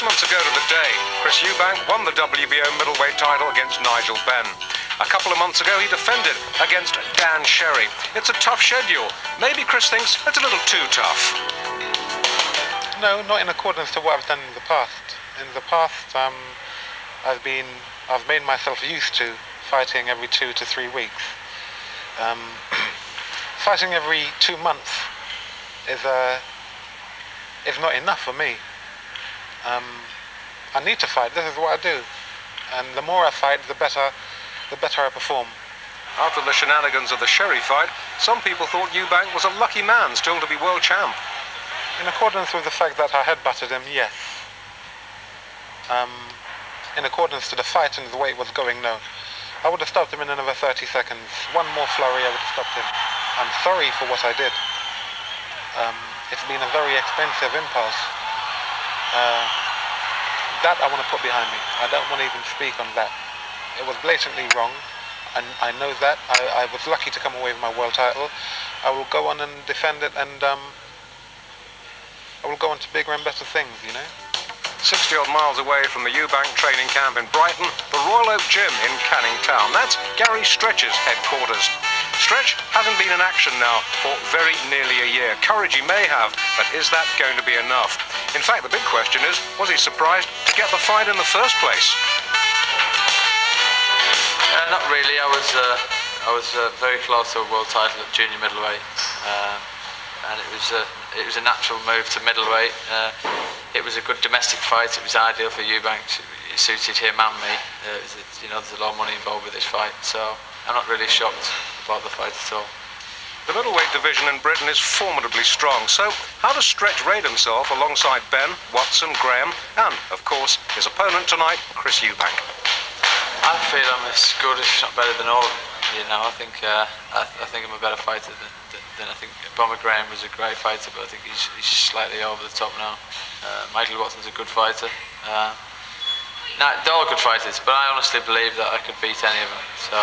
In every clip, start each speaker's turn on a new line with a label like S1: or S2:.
S1: 6 months ago to the day, Chris Eubank won the WBO middleweight title against Nigel Benn. A couple of months ago, he defended against Dan Sherry. It's a tough schedule. Maybe Chris thinks it's a little too tough.
S2: No, not in accordance to what I've done in the past. In the past, I've made myself used to fighting every 2 to 3 weeks. Fighting every 2 months is not enough for me. I need to fight. This is what I do, and the more I fight, the better I perform.
S1: After the shenanigans of the Sherry fight, some people thought Eubank was a lucky man still to be world champ.
S2: In accordance with the fact that I headbutted him, yes. In accordance to the fight and the way it was going, no. I would have stopped him in another 30 seconds. One more flurry, I would have stopped him. I'm sorry for what I did. It's been a very expensive impulse. That I want to put behind me. I don't want to even speak on that. It was blatantly wrong, and I know that. I was lucky to come away with my world title. I will go on and defend it, and I will go on to bigger and better things, you know.
S1: 60-odd miles away from the EUBANK training camp in Brighton, the Royal Oak Gym in Canning Town. That's Gary STRECH's headquarters. STRECH hasn't been in action now for very nearly a year. Courage he may have, but is that going to be enough? In fact, the big question is, was he surprised to get the fight in the first place?
S3: Not really. I was very close to a world title at junior middleweight, and it was a natural move to middleweight. It was a good domestic fight. It was ideal for Eubank. It suited him and me. There's a lot of money involved with this fight, so I'm not really shocked about the fight at all.
S1: The middleweight division in Britain is formidably strong, so how does Stretch rate himself alongside Ben, Watson, Graham, and, of course, his opponent tonight, Chris Eubank?
S3: I feel I'm as good, if not better than all of them. I think I'm a better fighter than I think. Bomber Graham was a great fighter, but I think he's slightly over the top now. Michael Watson's a good fighter. They're all good fighters, but I honestly believe that I could beat any of them. So,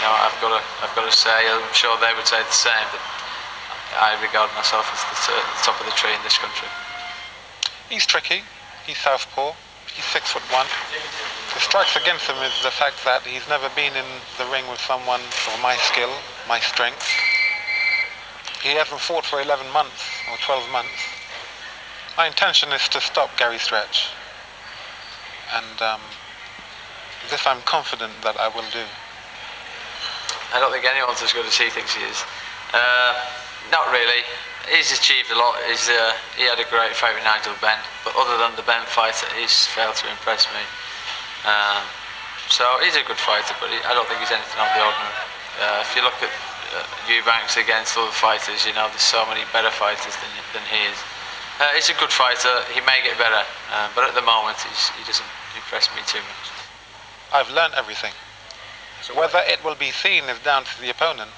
S3: I've got to say, I'm sure they would say the same, that I regard myself as the top of the tree in this country.
S2: He's tricky. He's southpaw. He's 6'1". The strikes against him is the fact that he's never been in the ring with someone of my skill, my strength. He hasn't fought for 11 months or 12 months. My intention is to stop Gary STRECH, and this I'm confident that I will do.
S3: I don't think anyone's as good as he thinks he is. Not really. He's achieved a lot. He had a great fight with Nigel Benn, but other than the Benn fight, he's failed to impress me. So he's a good fighter, but I don't think he's anything out of the ordinary. If you look at Eubanks against other fighters, there's so many better fighters than he is. He's a good fighter. He may get better, but at the moment he doesn't impress me too much.
S2: I've learned everything. Whether it will be seen is down to the opponent.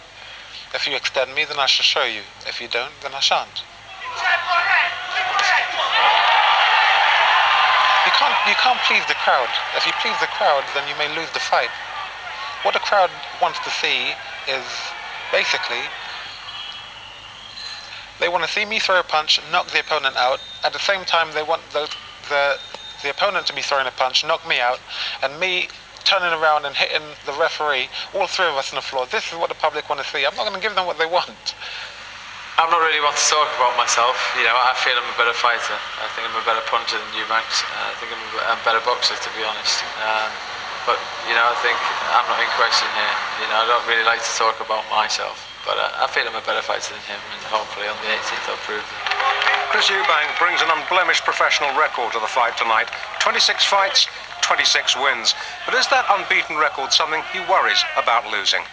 S2: If you extend me, then I shall show you. If you don't, then I shan't. You can't please the crowd. If you please the crowd, then you may lose the fight. What the crowd wants to see is basically they want to see me throw a punch, knock the opponent out. At the same time, they want the opponent to be throwing a punch, knock me out, and me turning around and hitting the referee, all three of us on the floor. This is what the public want to see. I'm not going to give them what they want.
S3: I'm not really one to talk about myself. I feel I'm a better fighter. I think I'm a better puncher than Eubanks. I think I'm a better boxer, to be honest. But I think I'm not in question here. I don't really like to talk about myself. But I feel I'm a better fighter than him, and hopefully on the 18th I'll prove that.
S1: Chris Eubank brings an unblemished professional record to the fight tonight. 26 fights, 26 wins. But is that unbeaten record something he worries about losing?